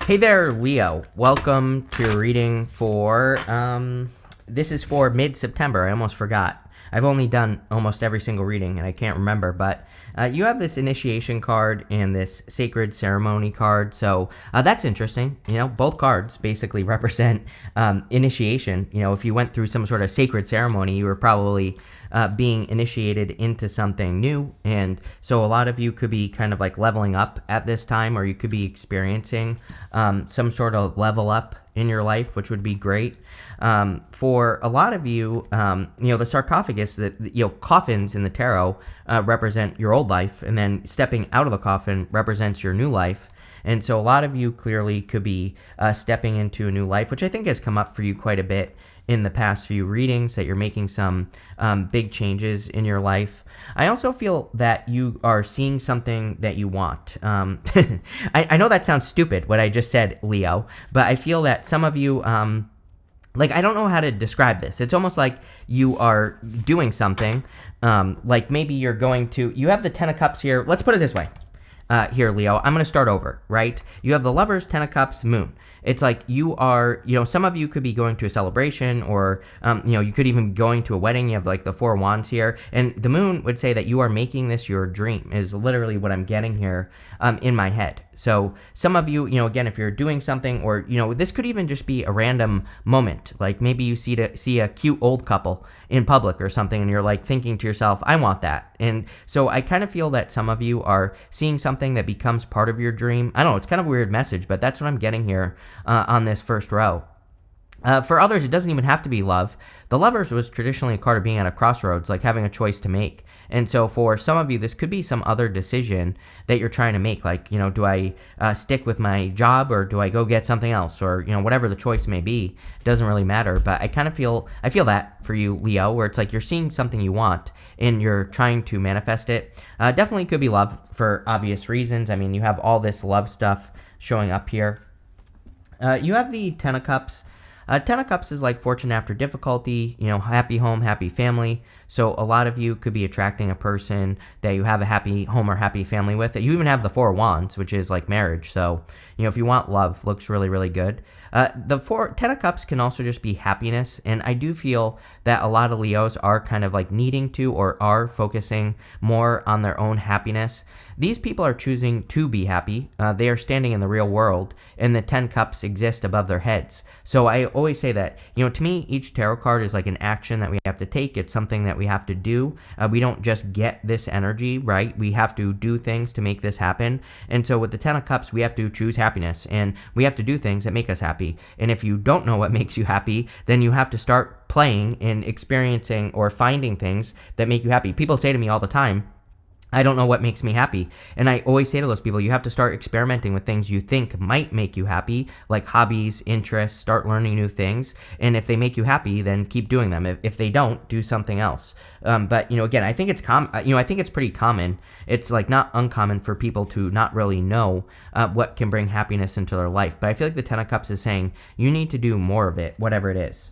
Hey there, Leo. Welcome to your reading for, this is for mid-September. I almost forgot. I've only done almost every single reading and I can't remember, but you have this initiation card and this sacred ceremony card, so that's interesting. You know, both cards basically represent initiation. You know, if you went through some sort of sacred ceremony, you were probably being initiated into something new, and so a lot of you could be kind of like leveling up at this time, or you could be experiencing some sort of level up in your life, which would be great. For a lot of you, the sarcophagus, coffins in the tarot represent your old life, and then stepping out of the coffin represents your new life. And so a lot of you clearly could be stepping into a new life, which I think has come up for you quite a bit in the past few readings, that you're making some big changes in your life. I also feel that you are seeing something that you want. I know that sounds stupid, what I just said, Leo, but I feel that some of you, I don't know how to describe this. It's almost like you are doing something, like maybe you're going to, you have the Ten of Cups here. Let's put it this way. Here, Leo, I'm going to start over, right? You have the Lovers, Ten of Cups, Moon. It's like you are, some of you could be going to a celebration, or, you could even be going to a wedding. You have like the Four of Wands here. And the Moon would say that you are making this your dream, is literally what I'm getting here in my head. So some of you, again, if you're doing something, or, this could even just be a random moment. Like maybe you see a cute old couple in public or something, and you're like thinking to yourself, I want that. And so I kind of feel that some of you are seeing something that becomes part of your dream. I don't know, it's kind of a weird message, but that's what I'm getting here on this first row. For others, it doesn't even have to be love. The Lovers was traditionally a card of being at a crossroads, like having a choice to make. And so for some of you, this could be some other decision that you're trying to make. Like, do I stick with my job, or do I go get something else? Or, whatever the choice may be, it doesn't really matter. But I feel that for you, Leo, where it's like you're seeing something you want and you're trying to manifest it. Definitely could be love for obvious reasons. I mean, you have all this love stuff showing up here. You have the Ten of Cups. Ten of Cups is like fortune after difficulty, happy home, happy family. So a lot of you could be attracting a person that you have a happy home or happy family with. You even have the Four of Wands, which is like marriage. So, if you want love, looks really, really good. The Ten of Cups can also just be happiness. And I do feel that a lot of Leos are kind of like needing to, or are focusing more on their own happiness. These people are choosing to be happy. They are standing in the real world, and the 10 cups exist above their heads. So I always say that, to me, each tarot card is like an action that we have to take. It's something that we have to do. We don't just get this energy, right? We have to do things to make this happen. And so with the 10 of Cups, we have to choose happiness, and we have to do things that make us happy. And if you don't know what makes you happy, then you have to start playing and experiencing or finding things that make you happy. People say to me all the time, I don't know what makes me happy. And I always say to those people, you have to start experimenting with things you think might make you happy, like hobbies, interests, start learning new things. And if they make you happy, then keep doing them. If they don't, do something else. But, again, I think it's I think it's pretty common. It's like not uncommon for people to not really know what can bring happiness into their life. But I feel like the Ten of Cups is saying you need to do more of it, whatever it is.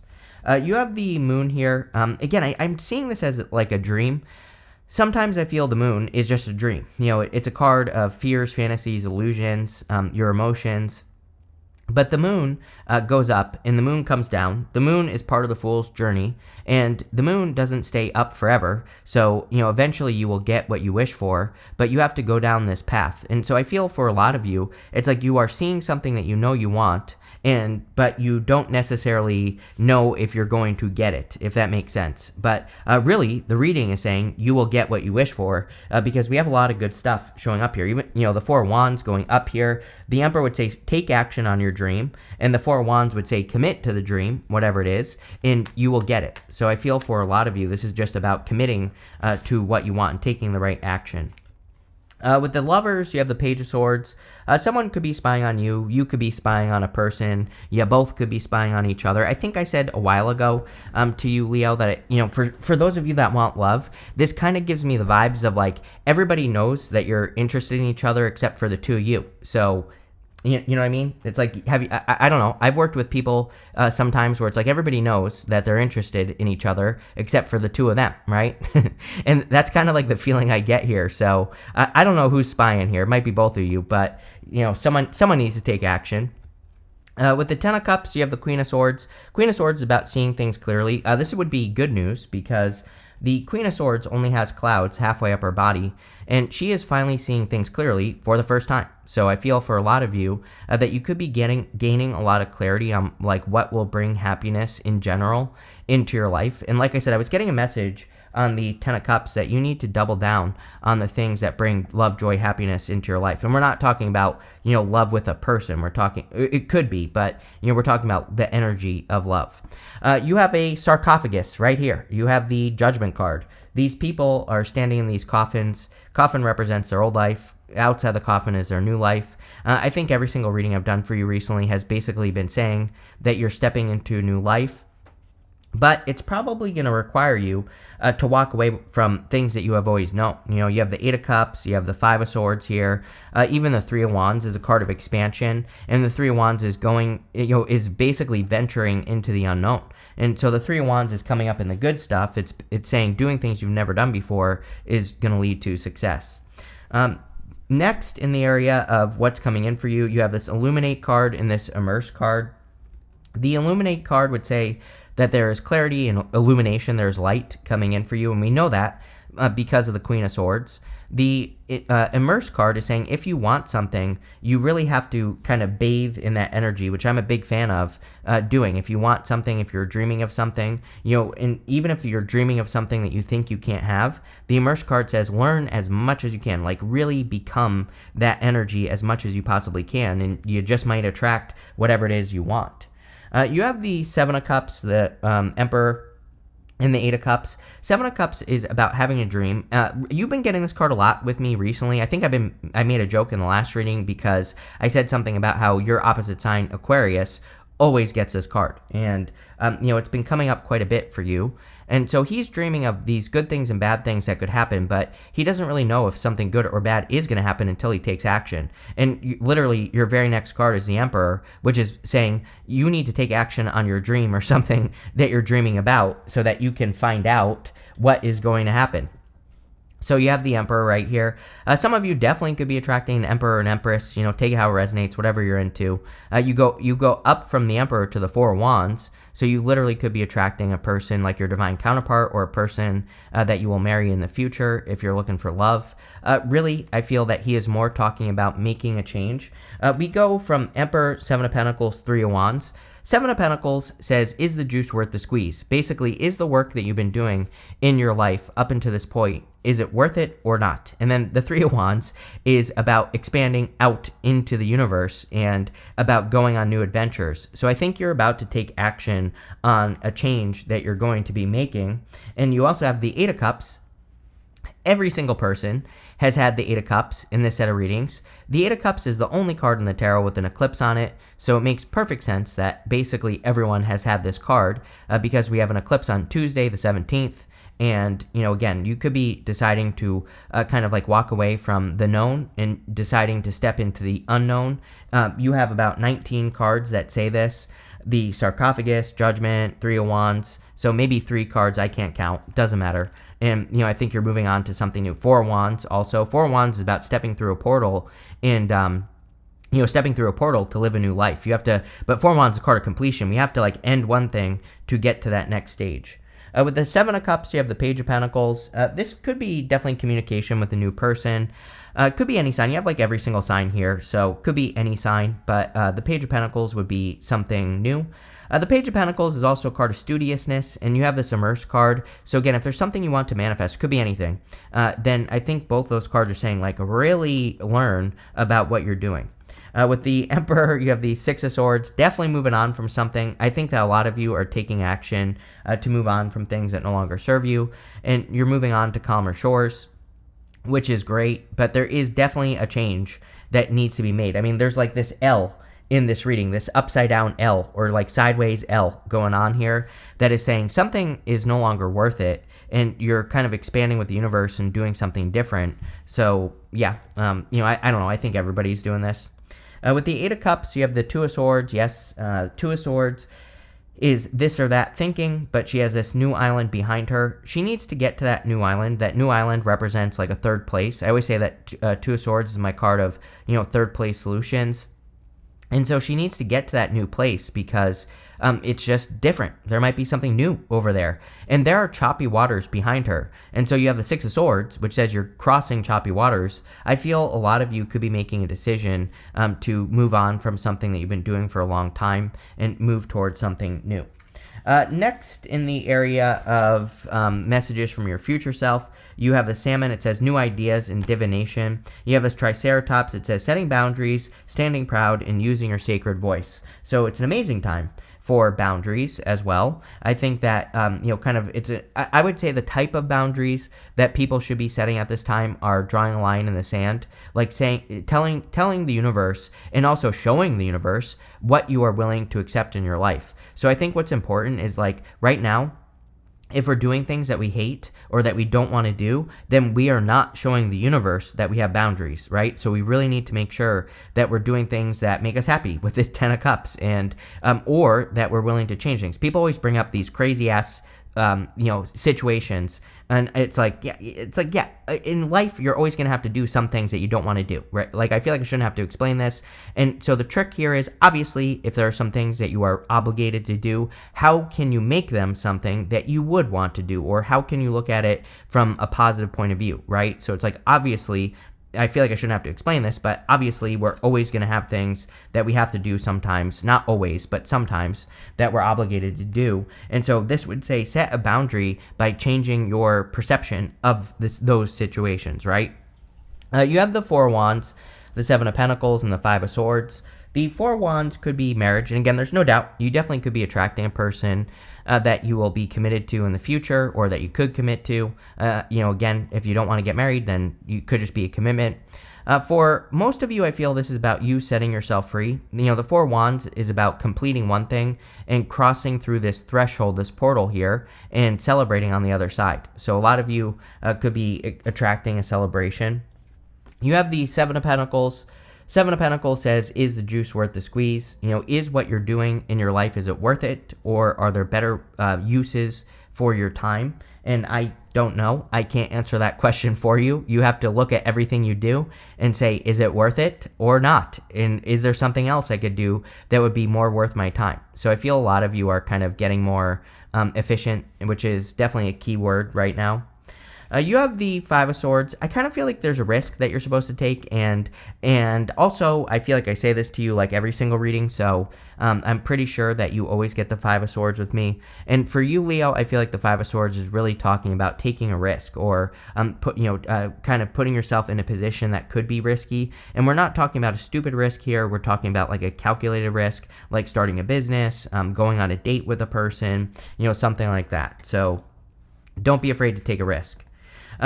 You have the Moon here. Again, I'm seeing this as like a dream. Sometimes I feel the Moon is just a dream. It's a card of fears, fantasies, illusions, your emotions. But the Moon goes up and the Moon comes down. The Moon is part of the Fool's journey, and the Moon doesn't stay up forever. So, eventually you will get what you wish for, but you have to go down this path. And so I feel for a lot of you, it's like you are seeing something that you want, but you don't necessarily know if you're going to get it, if that makes sense. But really, the reading is saying you will get what you wish for, because we have a lot of good stuff showing up here. Even, the Four of Wands going up here. The Emperor would say, take action on your dream. And the Four of Wands would say, commit to the dream, whatever it is, and you will get it. So I feel for a lot of you, this is just about committing to what you want and taking the right action. With the Lovers, you have the Page of Swords. Someone could be spying on you. You could be spying on a person. You both could be spying on each other. I think I said a while ago to you, Leo, that, for those of you that want love, this kind of gives me the vibes of like everybody knows that you're interested in each other except for the two of you. So You know what I mean? It's like, I don't know. I've worked with people sometimes where it's like everybody knows that they're interested in each other except for the two of them, right? And that's kind of like the feeling I get here. So I don't know who's spying here. It might be both of you, but, you know, someone needs to take action. With the Ten of Cups, you have the Queen of Swords. Queen of Swords is about seeing things clearly. This would be good news because the Queen of Swords only has clouds halfway up her body, and she is finally seeing things clearly for the first time. So I feel for a lot of you that you could be gaining a lot of clarity on like what will bring happiness in general into your life. And like I said, I was getting a message on the Ten of Cups that you need to double down on the things that bring love, joy, happiness into your life. And we're not talking about, love with a person. We're talking, it could be, but, we're talking about the energy of love. You have a sarcophagus right here. You have the Judgment card. These people are standing in these coffins. Coffin represents their old life. Outside the coffin is their new life. I think every single reading I've done for you recently has basically been saying that you're stepping into a new life. But it's probably going to require you to walk away from things that you have always known. You have the Eight of Cups, you have the Five of Swords here. Even the Three of Wands is a card of expansion, and the Three of Wands is is basically venturing into the unknown. And so the Three of Wands is coming up in the good stuff. It's saying doing things you've never done before is going to lead to success. Next, in the area of what's coming in for you, you have this Illuminate card and this Immerse card. The Illuminate card would say that there is clarity and illumination, there's light coming in for you, and we know that because of the Queen of Swords. The Immerse card is saying if you want something, you really have to kind of bathe in that energy, which I'm a big fan of doing. If you want something, if you're dreaming of something, and even if you're dreaming of something that you think you can't have, the Immerse card says learn as much as you can, like really become that energy as much as you possibly can, and you just might attract whatever it is you want. You have the Seven of Cups, the Emperor, and the Eight of Cups. Seven of Cups is about having a dream. You've been getting this card a lot with me recently. I think I made a joke in the last reading because I said something about how your opposite sign, Aquarius, always gets this card. And, it's been coming up quite a bit for you. And so he's dreaming of these good things and bad things that could happen, but he doesn't really know if something good or bad is going to happen until he takes action. And literally, your very next card is the Emperor, which is saying you need to take action on your dream or something that you're dreaming about so that you can find out what is going to happen. So you have the Emperor right here. Some of you definitely could be attracting an Emperor or an Empress. Take it how it resonates, whatever you're into. You go up from the Emperor to the Four of Wands. So you literally could be attracting a person like your divine counterpart or a person that you will marry in the future if you're looking for love. Really, I feel that he is more talking about making a change. We go from Emperor, Seven of Pentacles, Three of Wands. Seven of Pentacles says, is the juice worth the squeeze? Basically, is the work that you've been doing in your life up until this point, is it worth it or not? And then the Three of Wands is about expanding out into the universe and about going on new adventures. So I think you're about to take action on a change that you're going to be making. And you also have the Eight of Cups. Every single person has had the Eight of Cups in this set of readings. The Eight of Cups is the only card in the tarot with an eclipse on it, so it makes perfect sense that basically everyone has had this card because we have an eclipse on Tuesday the 17th. And, again, you could be deciding to kind of like walk away from the known and deciding to step into the unknown. You have about 19 cards that say this. The Sarcophagus, Judgment, Three of Wands. So maybe 3 cards I can't count. Doesn't matter. And, I think you're moving on to something new. Four of Wands also. Four of Wands is about stepping through a portal and, stepping through a portal to live a new life. You have to, but Four of Wands is a card of completion. We have to end one thing to get to that next stage. With the Seven of Cups, you have the Page of Pentacles. This could be definitely communication with a new person. Could be any sign. You have every single sign here, so could be any sign, but the Page of Pentacles would be something new. The Page of Pentacles is also a card of studiousness, and you have this Immerse card. So again, if there's something you want to manifest, could be anything, then I think both those cards are saying, really learn about what you're doing. With the Emperor, you have the Six of Swords, definitely moving on from something. I think that a lot of you are taking action to move on from things that no longer serve you, and you're moving on to calmer shores, which is great, but there is definitely a change that needs to be made. I mean, there's this L in this reading, this upside down L or sideways L going on here that is saying something is no longer worth it, and you're kind of expanding with the universe and doing something different. So yeah, I don't know. I think everybody's doing this. With the Eight of Cups, you have the Two of Swords. Yes, Two of Swords is this or that thinking, but she has this new island behind her. She needs to get to that new island. That new island represents a third place. I always say that Two of Swords is my card of, third place solutions. And so she needs to get to that new place because it's just different. There might be something new over there. And there are choppy waters behind her. And so you have the Six of Swords, which says you're crossing choppy waters. I feel a lot of you could be making a decision to move on from something that you've been doing for a long time and move towards something new. Next, in the area of messages from your future self, you have the Salmon. It says new ideas and divination. You have this Triceratops. It says setting boundaries, standing proud, and using your sacred voice. So it's an amazing time for boundaries as well. I think that, I would say the type of boundaries that people should be setting at this time are drawing a line in the sand, like telling the universe and also showing the universe what you are willing to accept in your life. So I think what's important is, like, right now, if we're doing things that we hate or that we don't want to do, then we are not showing the universe that we have boundaries, right? So we really need to make sure that we're doing things that make us happy with the Ten of Cups, and or that we're willing to change things. People always bring up these crazy ass situations, and it's like, in life, you're always going to have to do some things that you don't want to do, right? Like, I feel like I shouldn't have to explain this. And so the trick here is, obviously, if there are some things that you are obligated to do, how can you make them something that you would want to do? Or how can you look at it from a positive point of view, right? So it's like, obviously, I feel like I shouldn't have to explain this, but obviously we're always going to have things that we have to do sometimes, not always, but sometimes, that we're obligated to do. And so this would say set a boundary by changing your perception of those situations, right? You have the Four of Wands, the Seven of Pentacles, and the Five of Swords. The Four of Wands could be marriage, and again, there's no doubt you definitely could be attracting a person that you will be committed to in the future, or that you could commit to. Again, if you don't want to get married, then you could just be a commitment. For most of you, I feel this is about you setting yourself free. The Four of Wands is about completing one thing and crossing through this threshold, this portal here, and celebrating on the other side. So a lot of you could be attracting a celebration. You have the Seven of Pentacles. Seven of Pentacles says, is the juice worth the squeeze? Is what you're doing in your life, is it worth it? Or are there better uses for your time? And I don't know. I can't answer that question for you. You have to look at everything you do and say, is it worth it or not? And is there something else I could do that would be more worth my time? So I feel a lot of you are kind of getting more efficient, which is definitely a key word right now. You have the Five of Swords. I kind of feel like there's a risk that you're supposed to take, and also I feel like I say this to you like every single reading, so I'm pretty sure that you always get the Five of Swords with me. And for you, Leo, I feel like the Five of Swords is really talking about taking a risk, or kind of putting yourself in a position that could be risky. And we're not talking about a stupid risk here. We're talking about like a calculated risk, like starting a business, going on a date with a person, something like that. So don't be afraid to take a risk.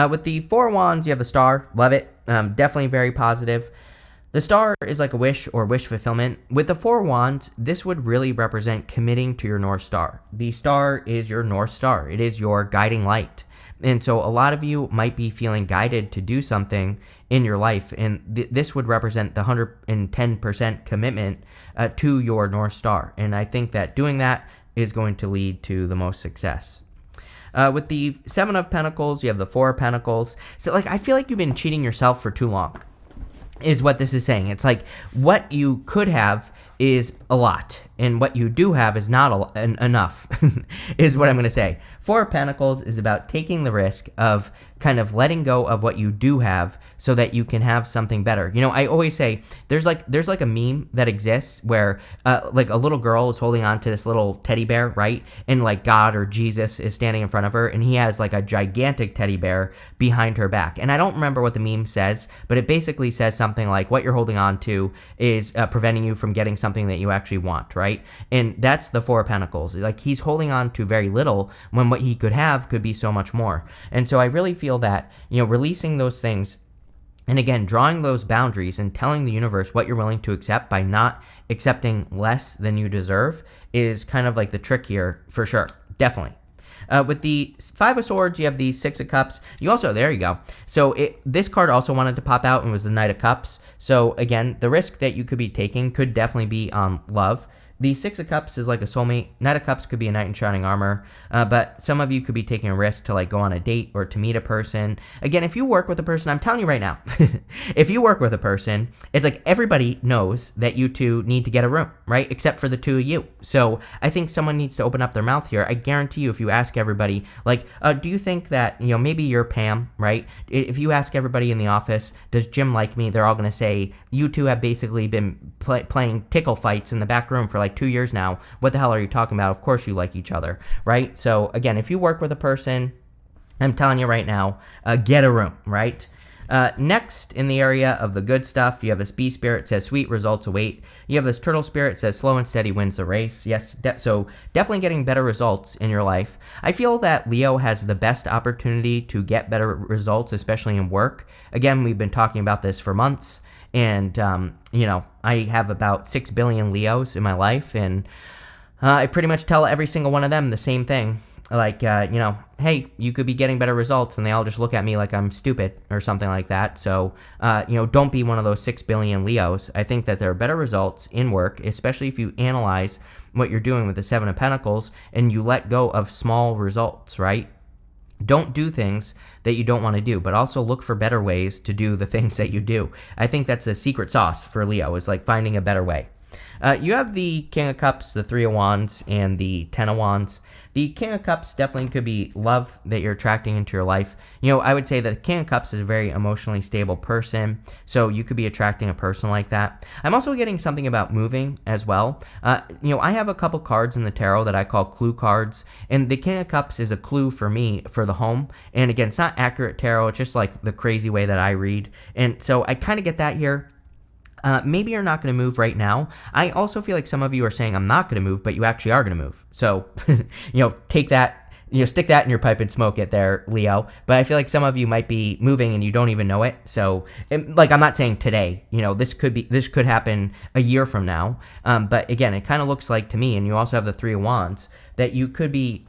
With the Four of Wands, you have the Star. Love it. Definitely very positive. The Star is like a wish or wish fulfillment. With the Four of Wands, this would really represent committing to your North Star. The Star is your North Star. It is your guiding light. And so a lot of you might be feeling guided to do something in your life, and this would represent the 110% commitment to your North Star. And I think that doing that is going to lead to the most success. With the Seven of Pentacles, you have the Four of Pentacles. So, I feel like you've been cheating yourself for too long, is what this is saying. It's like what you could have is a lot, and what you do have is not enough, is what I'm going to say. Four of Pentacles is about taking the risk of kind of letting go of what you do have so that you can have something better. I always say there's like a meme that exists where like a little girl is holding on to this little teddy bear, right? And like God or Jesus is standing in front of her, and he has like a gigantic teddy bear behind her back. And I don't remember what the meme says, but it basically says something like what you're holding on to is preventing you from getting something that you actually want, right? And that's the Four of Pentacles. Like, he's holding on to very little when what he could have could be so much more. And so I really feel that, releasing those things, and again, drawing those boundaries and telling the universe what you're willing to accept by not accepting less than you deserve is kind of like the trick here, for sure. Definitely. With the Five of Swords, you have the Six of Cups. There you go. So this card also wanted to pop out and was the Knight of Cups. So again, the risk that you could be taking could definitely be on love. The Six of Cups is like a soulmate. Knight of Cups could be a knight in shining armor, but some of you could be taking a risk to like go on a date or to meet a person. Again, if you work with a person, I'm telling you right now, if you work with a person, it's like everybody knows that you two need to get a room, right? Except for the two of you. So I think someone needs to open up their mouth here. I guarantee you, if you ask everybody, like, do you think that, maybe you're Pam, right? If you ask everybody in the office, does Jim like me? They're all going to say, you two have basically been playing tickle fights in the back room for like 2 years now. What the hell are you talking about? Of course you like each other, right? So again, if you work with a person, I'm telling you right now, get a room, right? Next, in the area of the good stuff, you have this bee spirit, says sweet results await. You have this turtle spirit, says slow and steady wins the race. Yes, so definitely getting better results in your life. I feel that Leo has the best opportunity to get better results, especially in work. Again, we've been talking about this for months. And, I have about 6 billion Leos in my life, and I pretty much tell every single one of them the same thing. Like, hey, you could be getting better results, and they all just look at me like I'm stupid or something like that. So, don't be one of those 6 billion Leos. I think that there are better results in work, especially if you analyze what you're doing with the Seven of Pentacles and you let go of small results, right? Don't do things that you don't want to do, but also look for better ways to do the things that you do. I think that's the secret sauce for Leo, is like finding a better way. You have the King of Cups, the Three of Wands, and the Ten of Wands. The King of Cups definitely could be love that you're attracting into your life. I would say that the King of Cups is a very emotionally stable person, so you could be attracting a person like that. I'm also getting something about moving as well. I have a couple cards in the tarot that I call clue cards, and the King of Cups is a clue for me for the home. And again, it's not accurate tarot, it's just like the crazy way that I read. And so I kind of get that here. Maybe you're not going to move right now. I also feel like some of you are saying I'm not going to move, but you actually are going to move. So, take that, stick that in your pipe and smoke it there, Leo. But I feel like some of you might be moving and you don't even know it. So, I'm not saying today, this could happen a year from now. But again, it kind of looks like to me, and you also have the Three of Wands, that you could be,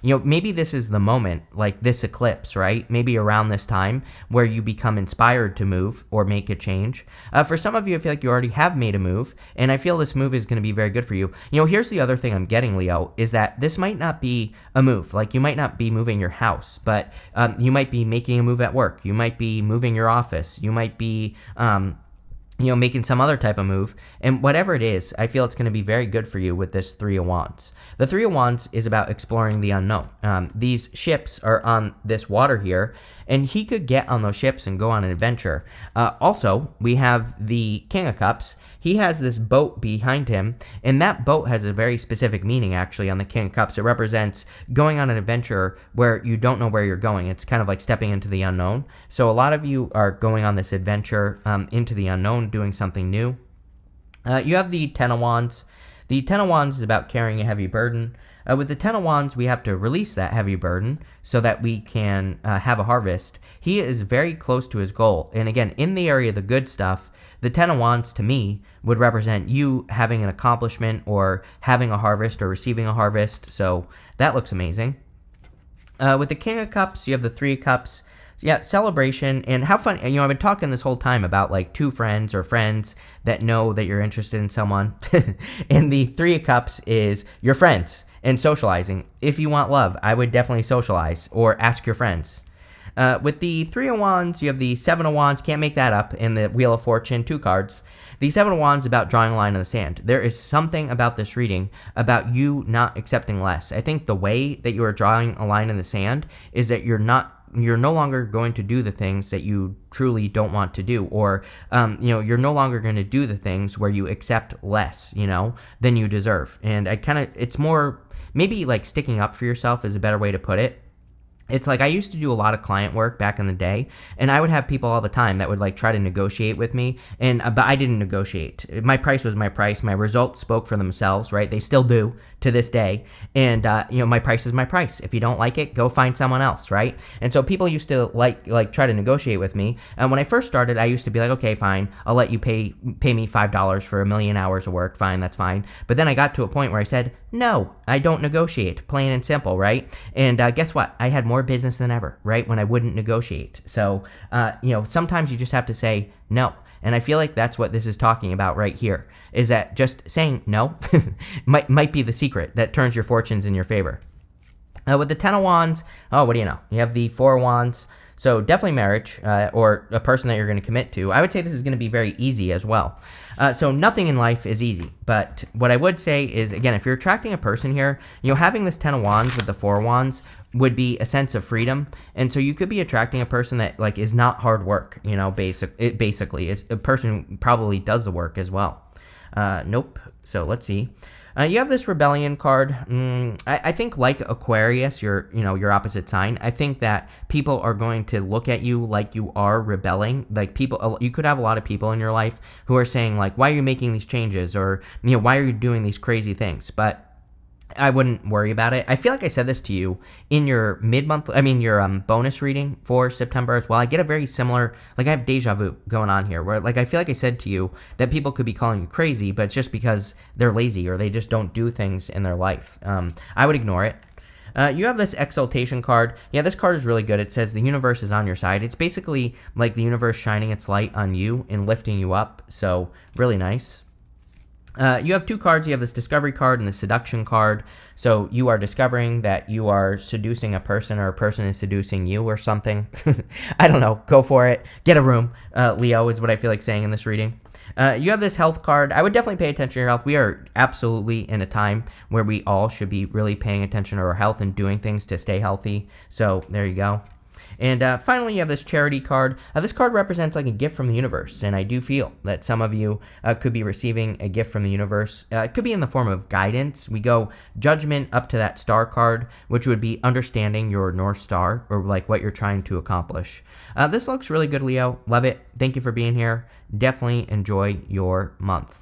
maybe this is the moment, like this eclipse, right? Maybe around this time where you become inspired to move or make a change. For some of you, I feel like you already have made a move, and I feel this move is going to be very good for you. Here's the other thing I'm getting, Leo, is that this might not be a move. Like, you might not be moving your house, but you might be making a move at work. You might be moving your office. You might be making some other type of move. And whatever it is, I feel it's going to be very good for you with this Three of Wands. The Three of Wands is about exploring the unknown. These ships are on this water here, and he could get on those ships and go on an adventure. Also, we have the King of Cups. He has this boat behind him, and that boat has a very specific meaning, actually, on the King of Cups. It represents going on an adventure where you don't know where you're going. It's kind of like stepping into the unknown. So a lot of you are going on this adventure into the unknown, doing something new. You have the Ten of Wands. The Ten of Wands is about carrying a heavy burden. With the Ten of Wands, we have to release that heavy burden so that we can have a harvest. He is very close to his goal. And again, in the area of the good stuff, the Ten of Wands, to me, would represent you having an accomplishment or having a harvest or receiving a harvest. So that looks amazing. With the King of Cups, you have the Three of Cups. Yeah, celebration, and how fun. I've been talking this whole time about like two friends or friends that know that you're interested in someone. And the Three of Cups is your friends and socializing. If you want love, I would definitely socialize or ask your friends. With the Three of Wands, you have the Seven of Wands. Can't make that up. In the Wheel of Fortune, 2 cards. The Seven of Wands is about drawing a line in the sand. There is something about this reading about you not accepting less. I think the way that you are drawing a line in the sand is that you're no longer going to do the things that you truly don't want to do, or you're no longer going to do the things where you accept less than you deserve. And it's more maybe like sticking up for yourself is a better way to put it. It's like I used to do a lot of client work back in the day, and I would have people all the time that would like try to negotiate with me, but I didn't negotiate. My price was my price. My results spoke for themselves, right? They still do to this day. And my price is my price. If you don't like it, go find someone else, right? And so people used to like try to negotiate with me. And when I first started, I used to be like, okay, fine, I'll let you pay me $5 for 1,000,000 hours of work. Fine, that's fine. But then I got to a point where I said, no, I don't negotiate, plain and simple, right? And guess what? I had more business than ever, right? When I wouldn't negotiate. So, sometimes you just have to say no. And I feel like that's what this is talking about right here, is that just saying no might be the secret that turns your fortunes in your favor. With the 10 of Wands, oh, what do you know? You have the 4 of Wands. So definitely marriage or a person that you're going to commit to. I would say this is going to be very easy as well. So nothing in life is easy. But what I would say is, again, if you're attracting a person here, having this 10 of Wands with the 4 of Wands would be a sense of freedom. And so you could be attracting a person that is not hard work, basically is a person who probably does the work as well. Nope. So let's see. You have this rebellion card. I think like Aquarius, your opposite sign. I think that people are going to look at you like you are rebelling. Like you could have a lot of people in your life who are saying like, why are you making these changes? Or, why are you doing these crazy things? But I wouldn't worry about it. I feel like I said this to you in your your bonus reading for September as well. I get a very similar, I have deja vu going on here where I feel like I said to you that people could be calling you crazy, but it's just because they're lazy or they just don't do things in their life. I would ignore it. You have this exaltation card. Yeah, this card is really good. It says the universe is on your side. It's basically like the universe shining its light on you and lifting you up. So really nice. You have 2 cards. You have this discovery card and the seduction card. So you are discovering that you are seducing a person or a person is seducing you or something. I don't know. Go for it. Get a room. Leo is what I feel like saying in this reading. You have this health card. I would definitely pay attention to your health. We are absolutely in a time where we all should be really paying attention to our health and doing things to stay healthy. So there you go. And finally, you have this charity card. This card represents a gift from the universe, and I do feel that some of you could be receiving a gift from the universe. It could be in the form of guidance. We go judgment up to that star card, which would be understanding your North Star or what you're trying to accomplish. This looks really good, Leo. Love it. Thank you for being here. Definitely enjoy your month.